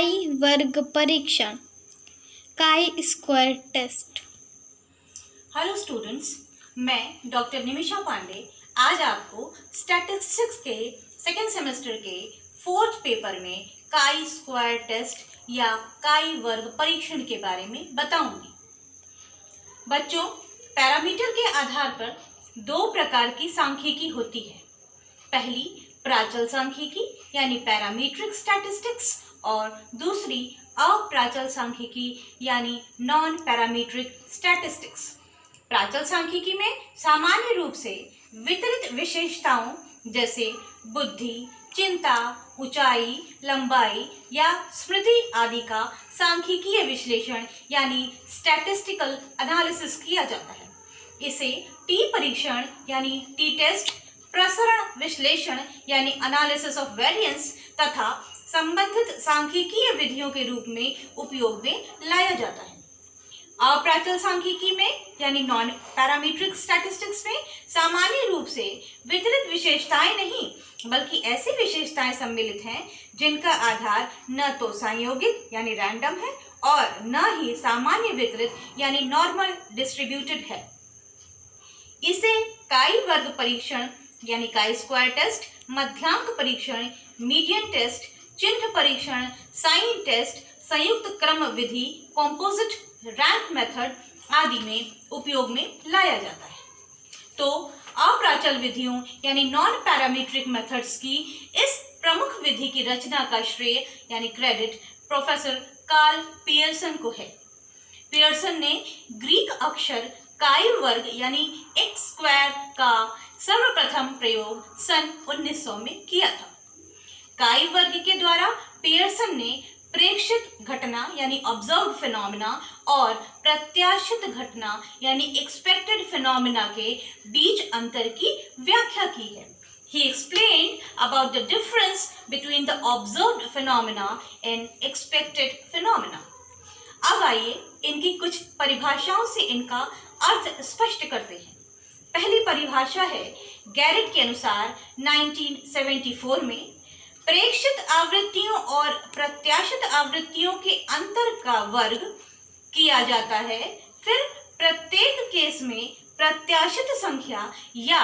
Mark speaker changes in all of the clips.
Speaker 1: काई वर्ग परीक्षण, chi square test.
Speaker 2: Hello students, मैं डॉक्टर निमिषा पांडे आज आपको स्टैटिस्टिक्स के सेकेंड सेमेस्टर के फोर्थ पेपर में काई स्क्वायर टेस्ट या काई वर्ग परीक्षण के बारे में बताऊंगी। बच्चों, पैरामीटर के आधार पर दो प्रकार की सांख्यिकी होती है। पहली प्राचल सांख्यिकी यानी पैरामीट्रिक स्टैटिस्टिक्स और दूसरी अप्राचल सांख्यिकी यानी नॉन पैरामीट्रिक स्टैटिस्टिक्स। प्राचल सांख्यिकी में सामान्य रूप से वितरित विशेषताओं जैसे बुद्धि, चिंता, ऊंचाई, लंबाई या स्मृति आदि का सांख्यिकीय विश्लेषण यानी स्टैटिस्टिकल एनालिसिस किया जाता है। इसे टी परीक्षण यानी टी टेस्ट, प्रसरण विश्लेषण यानी एनालिसिस ऑफ वेरिएंस तथा संबंधित सांख्यिकीय विधियों के रूप में उपयोग में लाया जाता है। अप्राचल सांख्यिकी में यानी नॉन पैरामीट्रिक स्टैटिस्टिक्स में सामान्य रूप से वितरित विशेषताएं नहीं बल्कि ऐसी विशेषताएं सम्मिलित हैं जिनका आधार न तो संयोगित यानी रैंडम है और न ही सामान्य वितरित यानी नॉर्मल डिस्ट्रीब्यूटेड है। इसे काई वर्ग परीक्षण यानी काई स्क्वायर टेस्ट, मध्यांक परीक्षण, मीडियन टेस्ट, चिन्ह परीक्षण, साइन टेस्ट, संयुक्त क्रम विधि, कॉम्पोजिट रैंक मेथड आदि में उपयोग में लाया जाता है। तो अप्राचल विधियों यानी नॉन पैरामीट्रिक मेथड्स की इस प्रमुख विधि की रचना का श्रेय यानी क्रेडिट प्रोफेसर कार्ल पियर्सन को है। पियर्सन ने ग्रीक अक्षर काई वर्ग यानी एक्स स्क्वायर का सर्वप्रथम प्रयोग सन 1900 में किया था। काई वर्ग के द्वारा पियर्सन ने प्रेक्षित घटना यानी ऑब्जर्व्ड फिनोमिना और प्रत्याशित घटना यानी एक्सपेक्टेड फिनोमिना के बीच अंतर की व्याख्या की है। He explained about the difference between the observed phenomena and expected phenomena. अब आइए इनकी कुछ परिभाषाओं से इनका अर्थ स्पष्ट करते हैं। पहली परिभाषा है गैरेट के अनुसार 1974 में प्रेक्षित आवृत्तियों और प्रत्याशित आवृत्तियों के अंतर का वर्ग किया जाता है, फिर प्रत्येक केस में प्रत्याशित संख्या या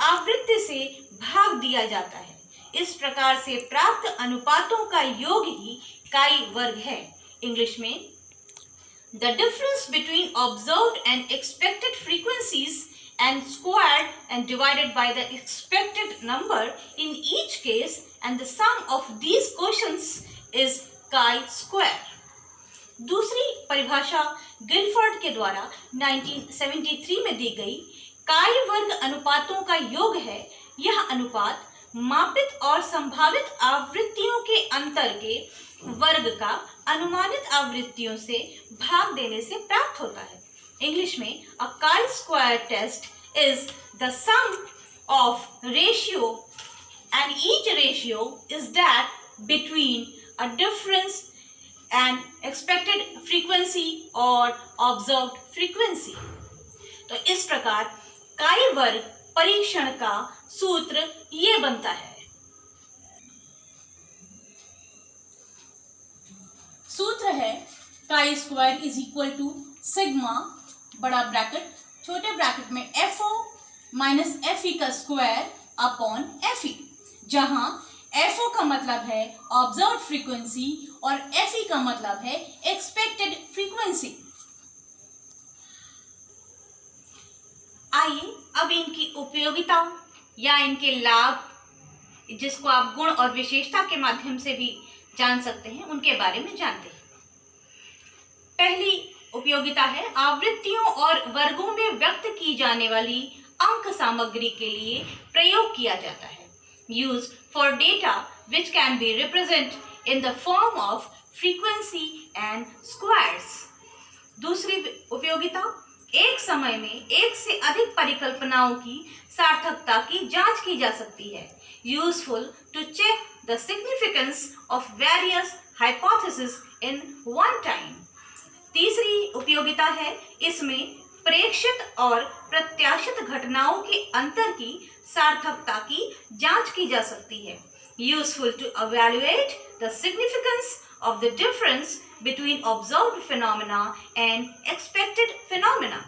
Speaker 2: आवृत्ति से भाग दिया जाता है। इस प्रकार से प्राप्त अनुपातों का योग ही काई वर्ग है। इंग्लिश में The difference between observed and expected frequencies and squared and divided by the expected number in each case and the sum of these quotients is chi-square. दूसरी परिभाषा गिलफोर्ड के द्वारा 1973 में दी गई काई वर्ग अनुपातों का योग है। यह अनुपात मापित और संभावित आवृत्तियों के अंतर के वर्ग का अनुमानित आवृत्तियों से भाग देने से प्राप्त होता है। इंग्लिश में a chi square test is the sum of ratio and each ratio is that between a difference and expected frequency or observed frequency. तो इस प्रकार काई वर्ग परीक्षण का सूत्र ये बनता है।
Speaker 3: सूत्र है chi square is equal to sigma बड़ा ब्रैकेट छोटे ब्रैकेट में FO माइनस FE का स्क्वायर अपॉन FE, जहां FO का मतलब है ऑब्जर्व्ड फ्रीक्वेंसी और FE का मतलब है एक्सपेक्टेड फ्रीक्वेंसी।
Speaker 2: आइए अब इनकी उपयोगिता या इनके लाभ, जिसको आप गुण और विशेषता के माध्यम से भी जान सकते हैं, उनके बारे में जानते हैं। पहली उपयोगिता है आवृत्तियों और वर्गों में व्यक्त की जाने वाली अंक सामग्री के लिए प्रयोग किया जाता है। Use for data which can be represent in the form of frequency and squares. दूसरी उपयोगिता एक समय में एक से अधिक परिकल्पनाओं की सार्थकता की जांच की जा सकती है। Useful to check the significance of various hypothesis in one time. तीसरी उपयोगिता है इसमें प्रेक्षित और प्रत्याशित घटनाओं के अंतर की सार्थकता की जांच की जा सकती है। Useful to evaluate the significance of the difference between observed phenomena and expected phenomena.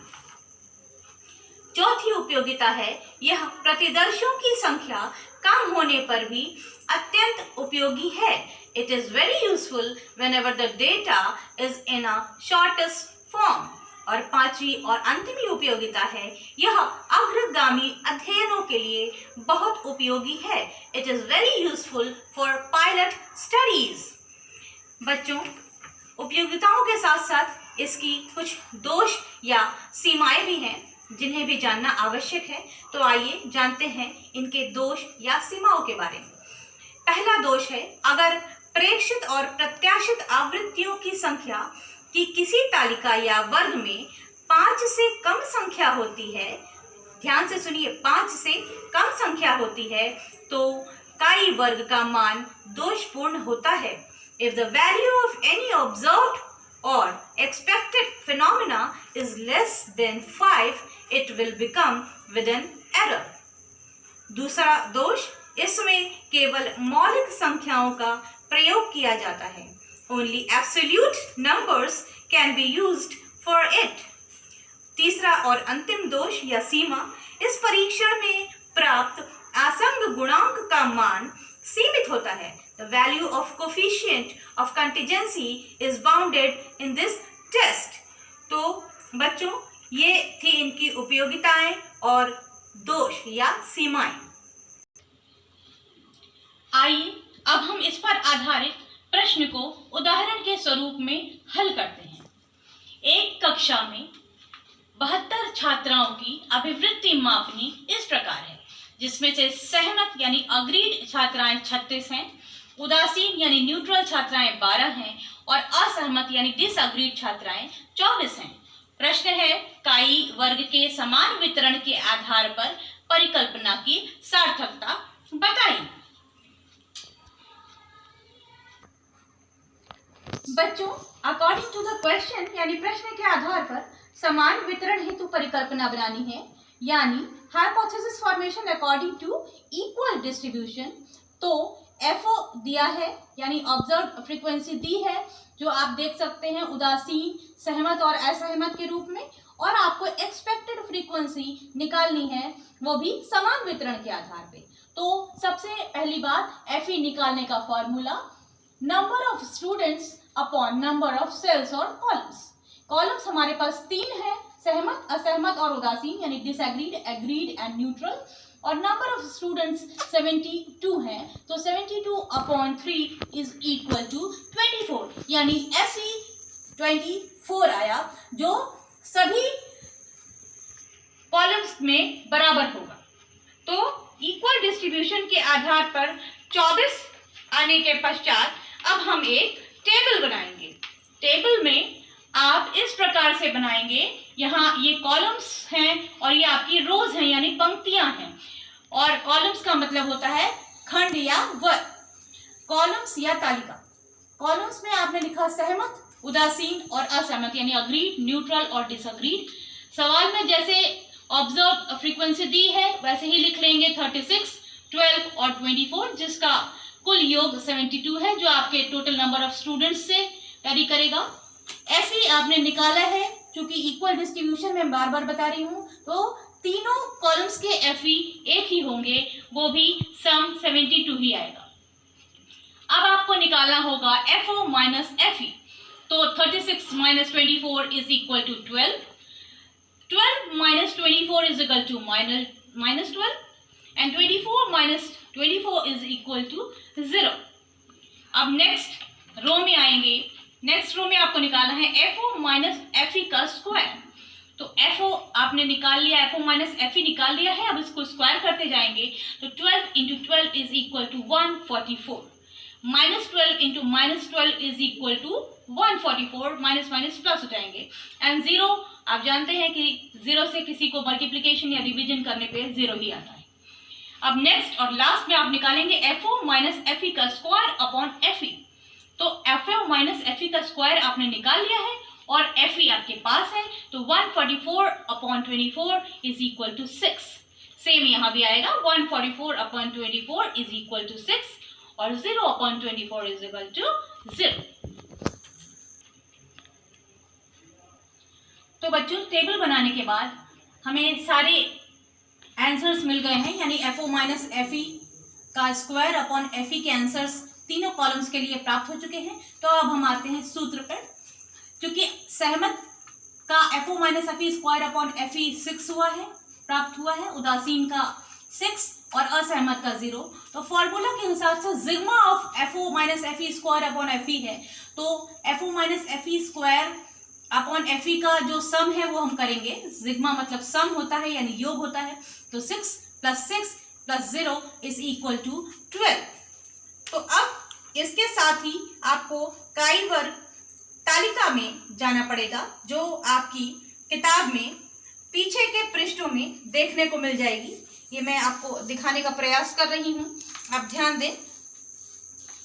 Speaker 2: चौथी उपयोगिता है, यह प्रतिदर्शों की संख्या कम होने पर भी अत्यंत उपयोगी है. It is very useful whenever the data is in a shortest form. और पांचवी और अंतिम उपयोगिता है, यह अग्रगामी अध्ययनों के लिए बहुत उपयोगी है. It is very useful for pilot studies. बच्चों, उपयोगिताओं के साथ साथ इसकी कुछ दोष या सीमाएं भी हैं जिन्हें भी जानना आवश्यक है. तो आइए जानते हैं इनके दोष या सीमाओं के बारे में. पहला दोष है, अगर प्रेक्षित और प्रत्याशित आवृत्तियों की संख्या की किसी तालिका या वर्ग में 5 से कम संख्या होती है, ध्यान से सुनिए, 5 से कम संख्या होती है, तो काई वर्ग का मान दोषपूर्ण होता है. If the value of any observed or expected phenomena is less than 5, it will become with an error. दूसरा दोष, इसमें केवल मौलिक संख्याओं का प्रयोग किया जाता है. Only absolute numbers can be used for it. तीसरा और अंतिम दोष या सीमा, इस परीक्षण में प्राप्त आसंग गुणांक का मान सीमित होता है. The value of coefficient of contingency is bounded in this test. तो बच्चों, ये थी इनकी उपयोगिताएं और दोष या सीमाएं.
Speaker 3: आइए अब हम इस पर आधारित प्रश्न को उदाहरण के स्वरूप में हल करते हैं. एक कक्षा में 72 छात्राओं की अभिवृत्ति मापनी इस प्रकार है, जिसमें से सहमत यानी अग्रीड छात्राएं 36 हैं, उदासीन यानी न्यूट्रल छात्राएं 12 हैं और असहमत यानी डिसअग्रीड छात्राएं 24 हैं. प्रश्न है, काई वर्ग के समान वितरण के आधार पर परिकल्पना की सार्थकता बताइए. बच्चों, अकॉर्डिंग टू द क्वेश्चन यानी प्रश्न के आधार पर समान वितरण हेतु परिकल्पना बनानी है, यानी hypothesis formation according to equal distribution. तो FO दिया है यानी ऑब्जर्व फ्रीक्वेंसी दी है, जो आप देख सकते हैं उदासीन, सहमत और असहमत के रूप में, और आपको एक्सपेक्टेड फ्रीक्वेंसी निकालनी है, वो भी समान वितरण के आधार पे. तो सबसे पहली बात, FE निकालने का formula, number of students upon number of cells और कॉलम्स. कॉलम्स हमारे पास 3 है, सहमत, असहमत और उदासीन यानी डिसएग्रीड, एग्रीड एंड न्यूट्रल, और नंबर ऑफ स्टूडेंट्स 72 है, तो 72 अपॉन 3 इज इक्वल टू 24, यानी FE 24 आया, जो सभी कॉलम्स में बराबर होगा. तो इक्वल डिस्ट्रीब्यूशन के आधार पर 24 आने के पश्चात अब हम एक टेबल बनाएंगे. टेबल में आप इस प्रकार से बनाएंगे, यहाँ ये कॉलम्स हैं और ये आपकी रोज हैं यानी पंक्तियां हैं, और कॉलम्स का मतलब होता है खंड या वर्ग. कॉलम्स या तालिका, कॉलम्स में आपने लिखा सहमत, उदासीन और असहमत यानी अग्रीड, न्यूट्रल और डिसअग्रीड. सवाल में जैसे ऑब्जर्व फ्रीक्वेंसी दी है वैसे ही लिख लेंगे 36, 12 और 24, जिसका कुल योग 72 है, जो आपके टोटल नंबर ऑफ स्टूडेंट्स से कैरी करेगा. FE आपने निकाला है, क्योंकि इक्वल डिस्ट्रीब्यूशन में बार बार बता रही हूँ, तो तीनों कॉलम्स के FE एक ही होंगे, वो भी सम 72 ही आएगा. अब आपको निकालना होगा FO माइनस FE. तो 36 minus 24 is equal to 12, 12 minus 24 is equal to minus 12, and 24 minus 24 is equal to 0. अब नेक्स्ट रो में आएंगे. नेक्स्ट रो में आपको निकालना है FO माइनस FE का स्क्वायर. तो FO आपने निकाल लिया, FO माइनस FE निकाल लिया है, अब इसको स्क्वायर करते जाएंगे. तो 12 into 12 is equal to 144, minus 12 into minus 12 is equal to 144, minus minus plus हो जाएंगे, एंड 0 आप जानते हैं कि 0 से किसी को मल्टीप्लिकेशन या डिवीजन करने पे 0 ही आता है. अब नेक्स्ट और लास्ट में आप निकालेंगे FO माइनस FE का स्क्वायर अपॉन FE. तो FO माइनस FE का स्क्वायर आपने निकाल लिया है और FE आपके पास है, तो 144 upon 24 is equal to 6. Same यहाँ भी आएगा, 144 अपॉन 24 इज इक्वल टू 6 और 0 अपॉन 24 इज इक्वल टू 0. बच्चों टेबल बनाने के बाद हमें सारे आंसर्स मिल गए हैं, यानी FO माइनस FE का स्क्वायर अपॉन FE के आंसर्स तीनों कॉलम्स के लिए प्राप्त हो चुके हैं। तो अब हम आते हैं सूत्र पर। क्योंकि सहमत का FO minus FE square upon FE 6 प्राप्त हुआ है, उदासीन का 6 और असहमत का 0। तो फॉर्मूला के हिसाब से sigma of FO minus FE square upon FE है, तो FO minus FE square upon FE का जो सम है वो हम करेंगे। सिग्मा मतलब सम होता है यानी योग होता है, तो 6 + 0 इज इक्वल टू 12।
Speaker 2: तो अब इसके साथ ही आपको काई वर्ग तालिका में जाना पड़ेगा, जो आपकी किताब में पीछे के पृष्ठों में देखने को मिल जाएगी। ये मैं आपको दिखाने का प्रयास कर रही हूँ, आप ध्यान दें।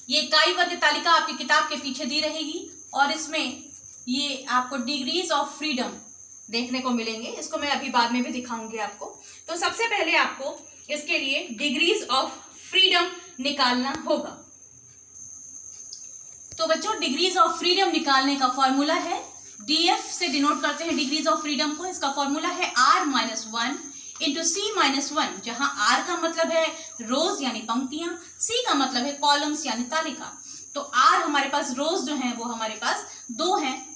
Speaker 3: ये काई वर्ग तालिका आपकी किताब के पीछे दी रहेगी और इसमें ये आपको डिग्रीज ऑफ फ्रीडम
Speaker 2: देखने को मिलेंगे। इसको मैं अभी बाद में भी दिखाऊंगी आपको। तो सबसे पहले आपको इसके लिए डिग्रीज ऑफ फ्रीडम निकालना होगा।
Speaker 3: तो बच्चों डिग्रीज ऑफ फ्रीडम निकालने का फॉर्मूला है, DF से डिनोट करते हैं डिग्रीज ऑफ फ्रीडम को। इसका फॉर्मूला है R-1 इंटू C-1, जहां R का मतलब है रोज यानी पंक्तियां, C का मतलब है कॉलम्स यानी तालिका। तो R हमारे पास रोज जो हैं वो हमारे पास 2 हैं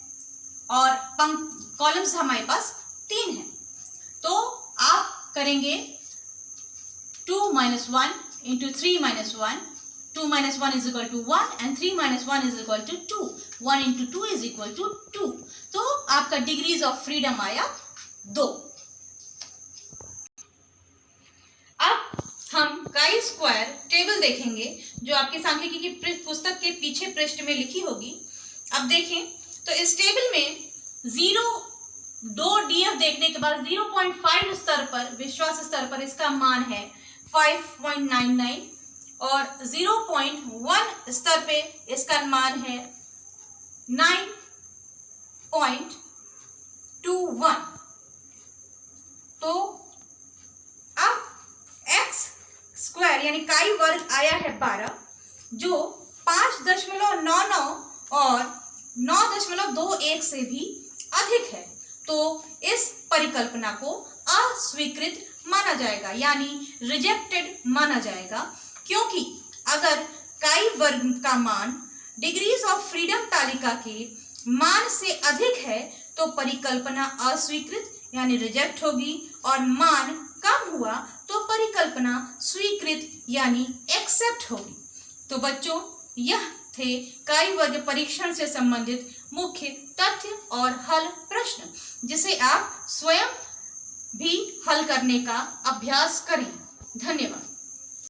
Speaker 3: और कॉलम्स हमारे पास 3 हैं। तो आप करेंगे 2 - 1 into 3 - 1, 2 - 1 is equal to 1 and 3 - 1 is equal to 2, 1 into 2 is equal to 2। तो आपका डिग्रीज ऑफ फ्रीडम आया 2।
Speaker 2: अब हम काई स्क्वायर टेबल देखेंगे, जो आपके सांख्यिकी की पुस्तक के पीछे पृष्ठ में लिखी होगी। अब देखें तो इस टेबल में
Speaker 3: 2 DF देखने के बाद 0.5 स्तर पर, विश्वास स्तर पर इसका मान है 5.99 और 0.1 स्तर पे इसका मान है 9.21।
Speaker 2: तो अब एक्स स्क्वायर यानी काई वर्ग आया है 12, जो 5.99 और 9.21 से भी अधिक है। तो इस परिकल्पना को अस्वीकृत माना जाएगा, यानी रिजेक्टेड माना जाएगा, क्योंकि अगर काई वर्ग का मान डिग्रीज ऑफ फ्रीडम तालिका के मान से अधिक है तो परिकल्पना अस्वीकृत यानी रिजेक्ट होगी, और मान कम हुआ तो परिकल्पना स्वीकृत यानी एक्सेप्ट होगी। तो बच्चों, यह थे काई वर्ग परीक्षण से संबंधित मुख्य तथ्य और हल प्रश्न, जिसे आप स्वयं भी हल करने का अभ्यास करें। धन्यवाद।